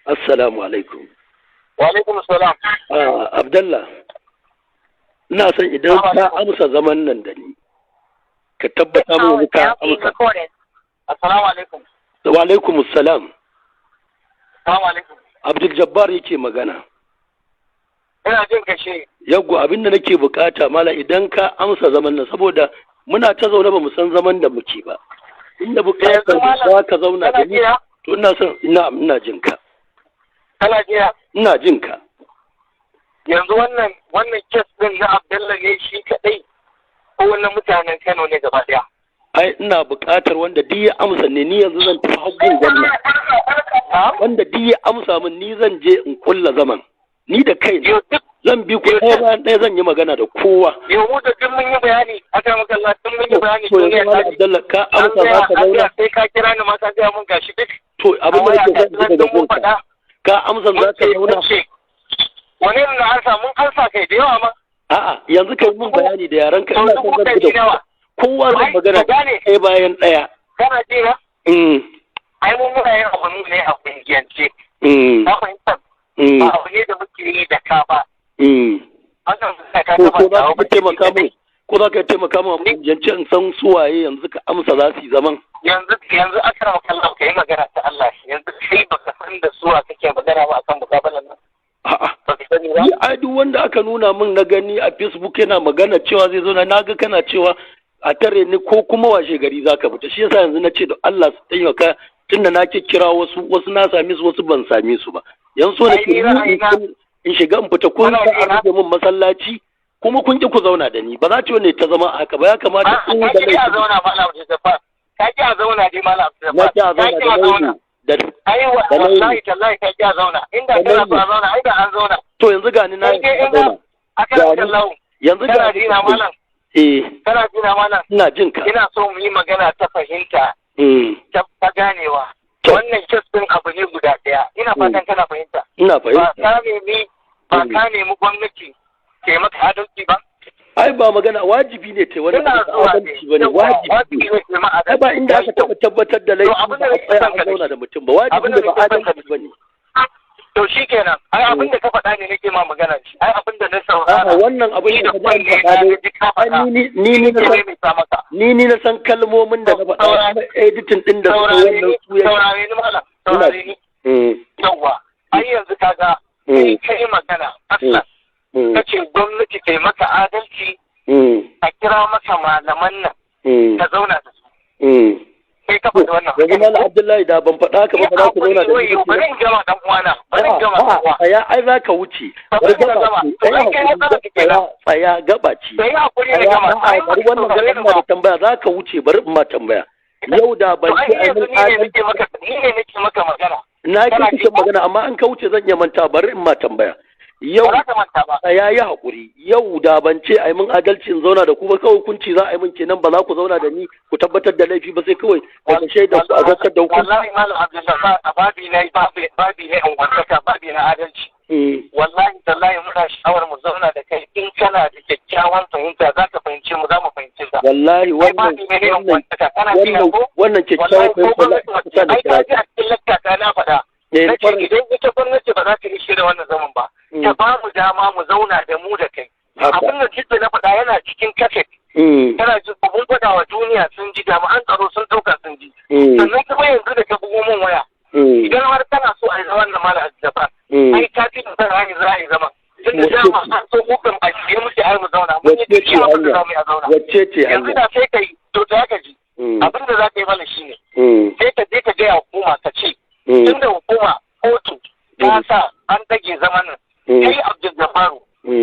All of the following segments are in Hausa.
Assalamu alaikum. Wa alaikum assalam. Abdallah, ina son idan ka amsa zaman nan da ni, ka tabbata mu ka amsa. Assalamu alaikum. Wa alaikum assalam. Assalamu alaikum. Abdul Jabbar yake magana. Ina jin kashe. Yaggo abinda nake bukata mala idan ka amsa zaman nan saboda muna ta zaune ba mu san zaman da muke ba. Inda bukatar za ka zauna da ni to ina son ina jin ka. Kana jiya? Ina jin ka. Yanzu wannan kes din na Abdullah ne shi kadai ko wannan mutanen Kano ne gaba daya? Ai ina bukatar wanda duk ya amsa ne ni yanzu zan tafi hagun wannan. Wanda duk ya amsa min ni zan je in kulla zaman. Ni da kai zan bi ku ɗaya bayan ɗaya zan yi magana da kowa. Yau mu da duk mun yi bayani aka maka Allah duk mun yi bayani to yanzu Malam Abdullah ka amsa za ka zauna. Sai ka kira ni ma ka ga mun gashi duk. To abin da yake son daga gonka. Ka amsa za ka zauna. Wani na ansa mun ansa kai da yawa ma. A'a yanzu kai mun bayani da yaran ka ina son zan bi da kowa zan magana ɗaya bayan ɗaya. Kana ji na? Ai mun muna yin abu ne a kungiyance. Ka fahimta? Ba abu ne da muke yi da ka ba. Ko za ka taimaka mu ko za ka taimaka mu a kungiyance in san suwaye yanzu ka amsa za su yi zaman. Yanzu aka rama kallon ka yi magana ta Allah yanzu kai baka san da suwa kake magana ba akan mukabalan nan. Ni ai duk wanda aka nuna min na gani a Facebook yana magana cewa zai zo na ga kana cewa a tare ni ko kuma washe gari zaka fita shi yasa yanzu na ce da Allah su taimaka tunda na kira wasu na same su wasu ban same su ba yanzu so nake in shiga in fita kun ka rage min masallaci kuma kun ki ku zauna da ni ba za ta ne ta zama haka ba ya kamata ku da laifi ka zauna malam Jabbar ka ki a zauna dai malam Jabbar ka ki a zauna da ai wallahi tallahi ka ki a zauna inda kana so a zauna ai da an zauna to yanzu ga ni na zauna yanzu ga ni na malam kana jina malam ina jin ka ina so mu yi magana ta fahimta ta ganewa wannan kes din abu ne guda daya ina fatan kana fahimta ina fahimta ba ka nemi gwamnati ke maka adalci ba ai ba magana wajibi ne ta wani adalci bane wajibi ne ai ba inda aka tabbatar da laifi ba a tsaya a zauna da mutum ba wajibi ne ba adalci bane to shi kenan ai abin da ka faɗa ne nake ma magana shi ai abin da na saurara wannan abin da ka faɗa ni na san kalmomin da na faɗa editing din da suka wannan su ya saurare ni malam saurare ni yawa ai yanzu kaga kai magana aslan kace gwamnati ta maka adalci a kira maka malaman nan ka zauna da su sai ka faɗi wannan yanzu Malam Abdullahi da ban faɗa ka ba za ku zauna da ni bari in gama dan uwana bari in gama dan uwa ai za ka wuce tsaya gaba ce sai hakuri ne gama bari wannan garin da tambaya za ka wuce bari in ma tambaya yau da ban ce ai mun ni ne nake maka magana na kike magana amma an ka wuce zan iya manta bari in ma tambaya yau ya yi haƙuri yau da ban ce a yi min adalcin zauna da ku ba kawai hukunci za a yi min kenan ba za ku zauna da ni ku tabbatar da laifi ba sai kawai daga shaida ku a zartar da hukunci. Wallahi malam Abdullahi a babi na babi ne in wasaka babi na adalci. Wallahi tallahi muna sha'awar mu zauna da kai in kana da kyakkyawan fahimta za ka fahimce mu za mu fahimce ka. Wallahi wannan kyakkyawan fahimta ai ka ji a cikin lakka na faɗa. Idan ita gwamnati ba za ta ishe da wannan zaman ba. Ta ba mu dama mu zauna da mu da kai. Abin da cikin na faɗa yana cikin kaset. Kana ji mun gwada wa duniya sun ji jami'an tsaro sun ɗauka sun ji. Sannan kuma yanzu da ka bugo min waya. Idan har kana so a yi zaman na mala Jabbar. Ai ka ci da za a yi zaman. Tun da dama an so mukan a shirye muke ai mu zauna. Mun yi duk abin da za mu yi a zauna. Yanzu da sai ka yi to ta ka ji. Abin da za ka yi mana shi ne. Sai ka je ka gaya hukuma ka ce. Tun da hukuma kotu ta sa an dage zamanin. Kai Abdul Jabbaru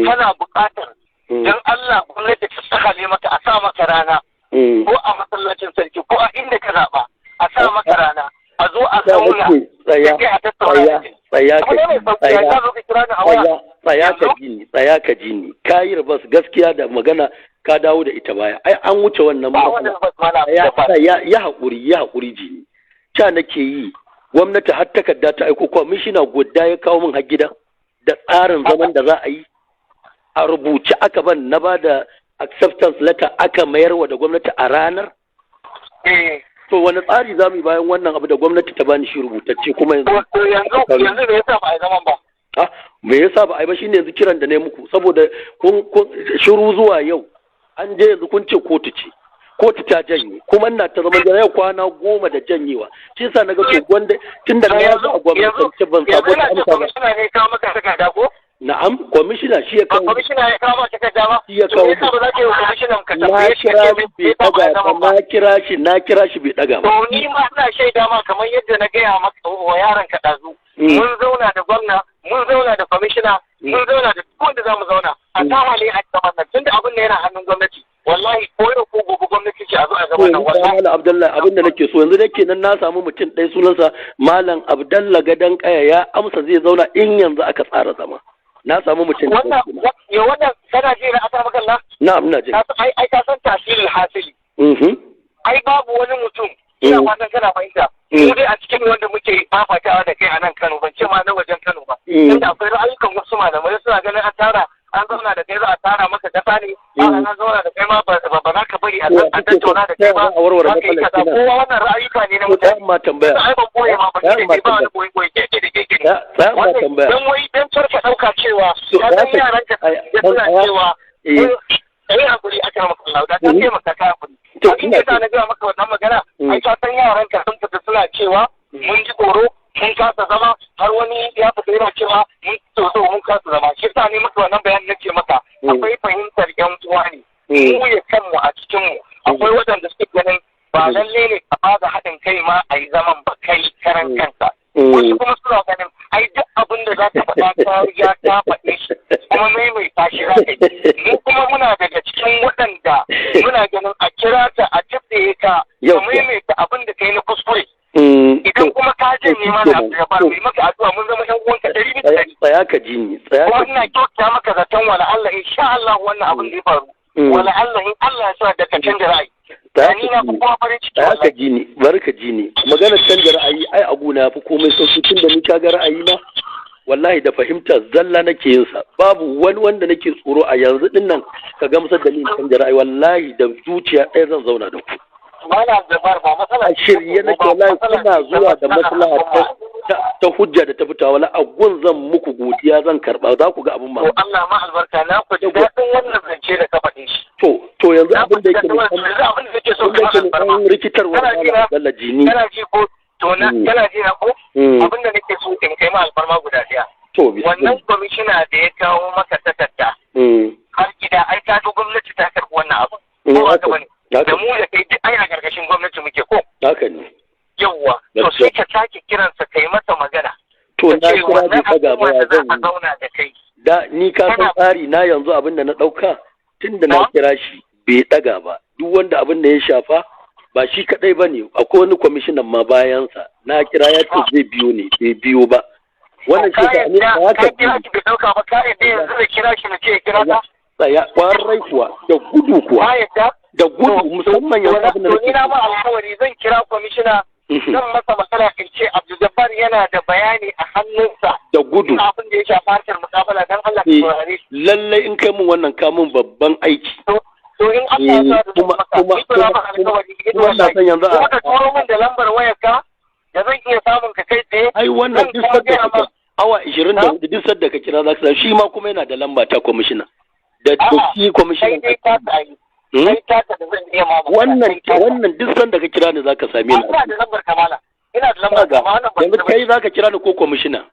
kana buƙatar don Allah gwamnati ta sakale maka a sa maka rana ko a masallacin sarki ko a inda ka zaɓa a sa maka rana a zo a zauna a tattauna tsaya ka ji ni ka yi rabas gaskiya da magana ka dawo da ita baya ai an wuce wannan ya haƙuri ji ni ca nake yi gwamnati har takarda ta aiko kwamishina guda ya kawo min har gida da tsarin zaman da za a yi a rubuce aka ban na ba da acceptance letter aka mayarwa da gwamnati a ranar To wani tsari za mu yi bayan wannan abu da gwamnati ta bani shi rubutacce kuma yanzu? To yanzu me yasa ba a yi zaman ba? Me yasa ba a yi ba shine yanzu kiran da ne muku saboda kun shiru zuwa yau an je yanzu kun ce kotu ce. Kotu ta janye kuma ina ta zaman jira yau kwana 10 da janyewa. Shi yasa na ga to gwanda tun da na yazo a gwamnati ban sabo da amsa ba. Kwamishina ne kawo maka takarda ko? Na'am, kwamishina shi ya kawo. Kwamishina ya kawo maka takarda ba? Shi ya kawo. Yasa ba za ka yi wa kwamishinan ka tambaye shi bai daga ba. Na kira shi bai daga ba. To ni ma ina shaida ma kamar yadda na gaya maka wa yaron ka dazu. Mun zauna da gwamna, mun zauna da kwamishina, mun zauna da duk wanda za mu zauna. A kama ne a gaban nan tunda abin da yana hannun gwamnati. Wallahi ko yau ko gobe gwamnati ce a zo a gaban nan wallahi. Malam Abdullahi abin da nake so yanzu da kenan na samu mutum ɗaya sunansa Malam Abdullahi Gadan Kaya ya amsa zai zauna in yanzu aka tsara zama. Na samu mutum ɗaya. Wannan kana ji na asar makalla? Na'am ina ji. Ai ka san tasirin hasili. Ai babu wani mutum ina fatan kana fahimta. Mu dai a cikin wanda muke fafatawa da kai a nan Kano ban ce ma na wajen Kano ba. Inda akwai ra'ayukan wasu malamai suna ganin an tara an zauna da kai za a tara maka kasa ne an zauna da kai ma ba za ka bari a tattauna da kai ba za ka yi kaza kowa wannan ra'ayuka ne na mutane ma tambaya ai ban boye ma ba ne ba wani boye keke da keke ne wannan dan wai dan karka dauka cewa ka san yaran ka ya suna cewa ai hakuri aka maka Allah da ta ce maka ka hakuri to in ka na ga maka wannan magana ai ka san yaran ka sun fita suna cewa mun ji tsoro mun kasa zama har wani ya fita yana cewa mun tsoro mun kasa zama shi sa ne maka wannan bayanin nake maka akwai fahimtar yan uwa ne mu ya kanmu a cikin mu akwai waɗanda suke ganin ba lalle ne a bada haɗin kai ma a yi zaman ba kai karan kansa wasu kuma suna ganin ai duk abin da za ka faɗa ka riga ka faɗe shi kuma maimaita shi za ka yi mu kuma muna daga cikin waɗanda muna ganin a kira ka a tafiye ka ka maimaita abin da ka yi na kuskure idan kuma ka janye mana abu da ba mai maka addu'a mun zama yan uwanka 100%. Tsaya ka ji ni, tsaya ka ji. Wannan kyauta maka zaton wala Allah insha Allah wannan abin zai faru. Wala Allah in Allah ya sa da ka canza ra'ayi. Ni na kuma farin ciki. Tsaya ka ji ni, bari ka ji ni. Maganar canza ra'ayi ai a gona ya fi komai sauki tunda ni ka ga ra'ayi na. Wallahi da fahimta zalla nake yin sa. Babu wani wanda nake tsoro a yanzu din nan ka gamsar da ni canza ra'ayi wallahi da zuciya ɗaya zan zauna da ku. A shirye nake wallahi kuna zuwa da maslaha ta hujja da ta fita wala a gun zan muku godiya zan karba za ku ga abin ma. Allah ma albarka na ku ji daɗin wannan zance da ka faɗi shi. To yanzu abin da yake da rikitarwa na Allah jini. Kana ji ko to na kana ji na ko abin da nake so in kai ma alfarma guda ɗaya. Wannan kwamishina da ya kawo maka takarda. Har gida ai ta ga gwamnati ta karɓi wannan abu. Ko ba ka bane. Da mu da kai duk ai a gargashin gwamnati muke ko? Haka ne. Yawwa, to sai ka sake kiransa kai masa magana. To na kira bai daga ba ya zan yi. Zauna da kai. Da ni ka san tsari na yanzu abin da na ɗauka tun da na kira shi bai daga ba. Duk wanda abin da ya shafa ba shi kaɗai ba ne akwai wani kwamishinan ma bayansa na kira ya ce zai biyo ne bai biyo ba. Wannan shi ka ne ba ka kira shi bai ɗauka ba ka yadda yanzu da kira shi na ce ya kira ka. Tsaya kwarai kuwa da gudu kuwa. Ka yadda. Da gudu musamman yanzu abin da nake. To ni na ma alƙawari zan kira kwamishina zan masa magana in ce Abdul Jabbar yana da bayani a hannunsa da gudu abin da ya shafa harkar mukabala dan Allah ka saurare shi. Lallai in kai mun wannan kamun babban aiki. To in Allah ya sa da kuma na san yanzu a ka turo min da lambar wayarka da zan iya samun ka kai tsaye. Ai wannan duk sadda awa 24 duk sadda ka kira za ka shi ma kuma yana da lamba ta kwamishina. Da shi kwamishina. Wannan duk sanda ka kira ni zaka same ni. Ina da lambar kamala. Ina da lambar kamala. Yanzu kai zaka kira ni ko kwamishina?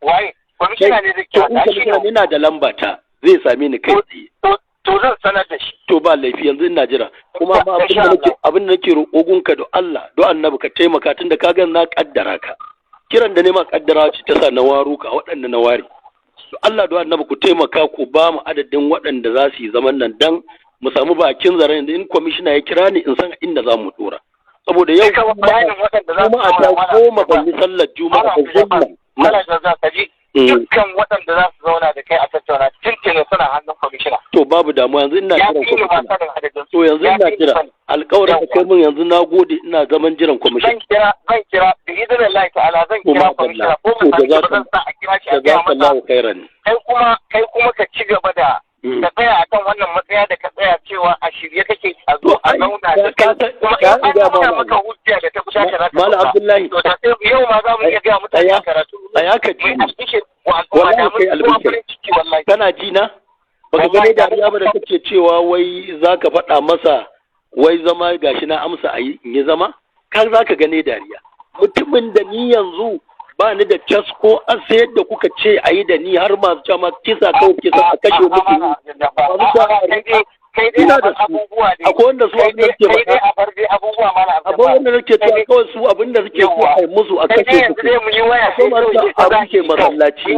Waye? Kwamishina ne zai kira ta shi ne. Ina da lamba ta zai same ni kai tsaye. To zan sanar da shi. To ba laifi yanzu ina jira. Kuma ma abin da nake roƙonka da Allah, don Annabi ka taimaka tunda ka ga na kaddara ka. Kiran da ne ma kaddara ce ta sa na waro ka waɗanda na ware. Allah don Annabi ku taimaka ku ba mu adadin waɗanda za su yi zaman nan dan mu samu bakin zaren da in kwamishina ya kira ni in san inda za mu dora saboda yau kuma a ta goma ban yi sallar juma'a ba dukkan waɗanda za su zauna da kai a tattauna tuntuni suna hannun kwamishina to babu damuwa yanzu ina jiran kwamishina to yanzu ina jira alƙawarin da kai mun yanzu na gode ina zaman jiran kwamishina zan kira bi idinillahi ta'ala zan kira kwamishina ko mu san zan sa a kira shi a ga masa khairan kai kuma ka ci gaba da ka tsaya akan wannan matsaya da ka tsaya cewa a shirye kake a zo a zauna da kai kuma in an nuna maka hujja da ta kusa ka Malam Abdullahi to da sai yau ma za mu iya ga mutane karatu aya ka ji wallahi kai albishir kana ji na baka gane dariya ba da kake cewa wai zaka faɗa masa wai zama gashi na amsa a yi zama kan zaka gane dariya mutumin da ni yanzu ba ni da cas ko an sayar da kuka ce a yi da ni har masu cewa kisa kawai kisa a kashe muku ina da su akwai wanda su abin da suke faɗa akwai wanda nake cewa kawai su abin da suke so a yi musu a kashe su akwai masu a rufe masallaci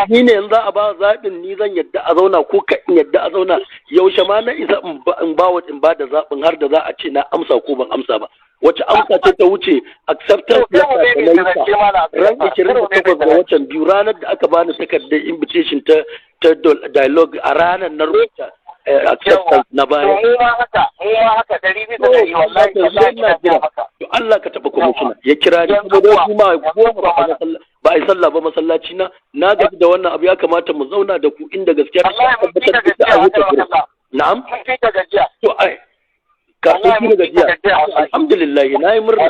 ni ne yanzu a ba zaɓin ni zan yadda a zauna ko ka in yadda a zauna yaushe ma na isa in ba da zaɓin har da za a ce na amsa ko ban amsa ba wacce amsa ce ta wuce acceptance letter da na yi ran 28 ga watan biyu ranar da aka bani takardar invitation ta dialogue a ranar na rubuta acceptance na baya. To Allah ka taɓa kwamishina ya kira ni kuma don kuma goma ba a yi sallah ba masallaci na gaji da wannan abu ya kamata mu zauna da ku inda gaskiya ta tabbatar da a wuce gurin. Na'am? To ai ka sun fi gajiya alhamdulillah na yi murna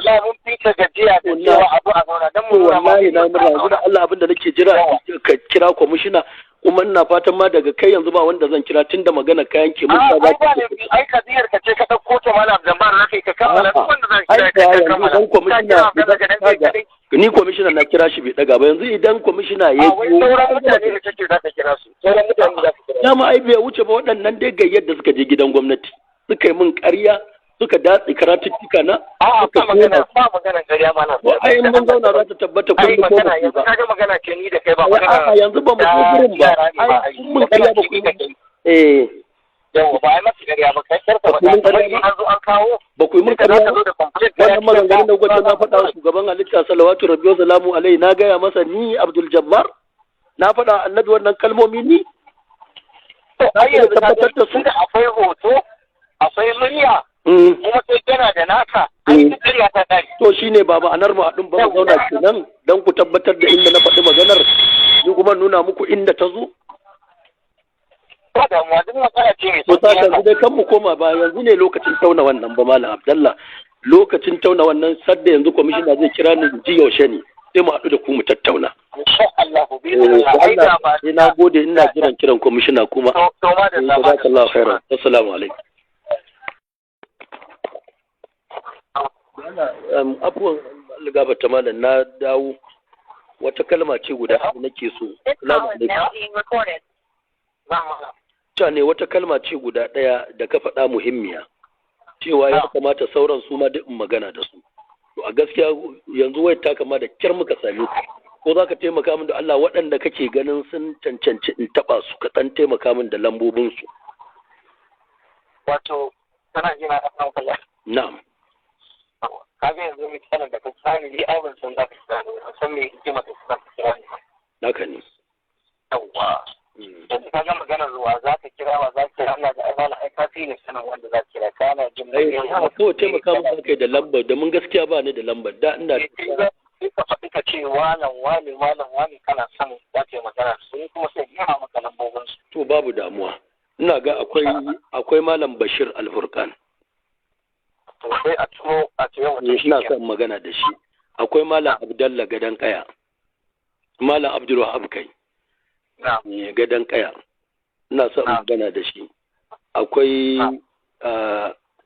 wallahi na yi murna yanzu da Allah abin da nake jira ka kira kwamishina kuma ina fatan ma daga kai yanzu ba wanda zan kira tunda magana ka yanke mun ba za ka ai kadiyar ka ce ka dauko ta malam Jambar na kai ka kammala duk wanda zan kira ka kammala dan kwamishina ni kwamishina na kira shi bai daga ba yanzu idan kwamishina ya yi sauran mutane ne kake za ka kira su sauran mutane za ka kira dama ai bai wuce ba waɗannan dai gayyar da suka je gidan gwamnati suka yi min ƙarya suka datse karatuttuka na ba magana ƙarya ba na ko ai mun zauna za ta tabbata kullum ko ba yanzu kaga magana ce ni da kai ba magana a yanzu ba mu je gurin ba ai mun ƙarya ba ku yawa ba ai masu ƙarya ba kai karka ba an zo an kawo ba ku yi mun ƙarya wannan maganganun da gwamnati na faɗa wa shugaban halitta salawatu rabbi wa salamu alaihi na gaya masa ni Abdul Jabbar na faɗa annabi wannan kalmomi ni ai yanzu tabbatar da su da akwai hoto akwai murya kuma sai kana da naka ai duk ƙarya ta dai to shine ba ma'anar mu haɗin ba mu zauna kenan dan ku tabbatar da inda na faɗi maganar ni kuma nuna muku inda ta zo ba da mu duk matsala ce mai to sai yanzu dai kan mu koma ba yanzu ne lokacin tauna wannan ba malam Abdallah lokacin tauna wannan sadda yanzu kwamishina zai kira ni ji yaushe ne sai mu haɗu da ku mu tattauna insha Allah bi Allah sai na gode ina jiran kiran kwamishina kuma to ma da jazakallahu khairan assalamu alaikum abubuwan ligaba ta malam na dawo wata kalma ce guda nake so ne wata kalma ce guda ɗaya da ka faɗa muhimmiya cewa ya kamata sauran su ma duk magana da su to a gaskiya yanzu wai ta kama da kyar muka same ku ko za ka taimaka min da Allah waɗanda kake ganin sun cancanci in taɓa su ka ɗan taimaka min da lambobinsu wato kana jina da kan kallon na'am kaga yanzu misalin da ka tsani ni ai ban san za ka tsani ban san me hikima ta sa ka kira ni haka ne yawa yanzu ka ga maganar ruwa za ka kira wa za ka kira Allah da Allah ai ka fi ne sanin wanda za ka kira kana jin ai ko taimaka min kai da lambar da mun gaskiya ba ni da lambar da ina sai ka faɗi ka ce wani kana son za ka yi magana su kuma sai yana maka lambobin su to babu damuwa ina ga akwai malam Bashir Al-Furqan sai a tuno a ce wata shi ina son magana da shi akwai malam Abdallah Gadan Kaya malam Abdul Wahab kai Gadan Kaya ina son magana da shi akwai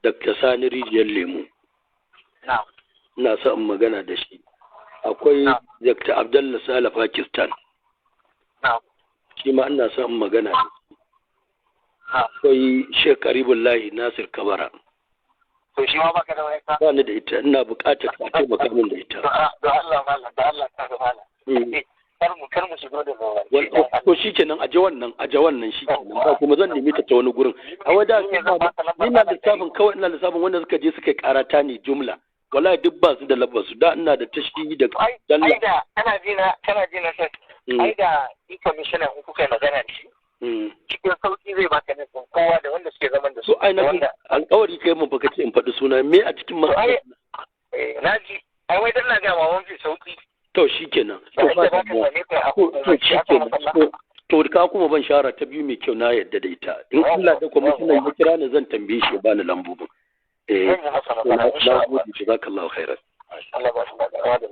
Dr. Sani Rijiyar Lemu ina son magana da shi akwai Dr. Abdullah Sala Pakistan shi ma ina son magana da shi akwai Sheikh Karibullahi Nasir Kabara to shi ma baka da wani ka ba ni da ita ina buƙatar ka taimaka min da ita da Allah mallam da Allah ka ga mallam kar mu shigo da zawa to shikenan aje wannan shikenan ba kuma zan nemi ta wani gurin a wada ina lissafin kawai ina lissafin wanda suka je suka karata ni jumla wallahi duk ba su da labbasu da ina da tashi da dalla ai da kana jina sai ai da commissioner in kuka magana da shi cikin sauki zai baka nufin kowa da wanda suke zaman da su ai na alƙawari kai mun baka ce in faɗi suna me a cikin masana na ji ai wai dan na ga mawan fi sauki to shikenan to shikenan to ka kuma ban shara ta biyu mai kyau na yadda da ita in Allah da kwamishinan ya kira ni zan tambaye shi ya bani lambobin na gode jazakallahu khairan Allah ba shi da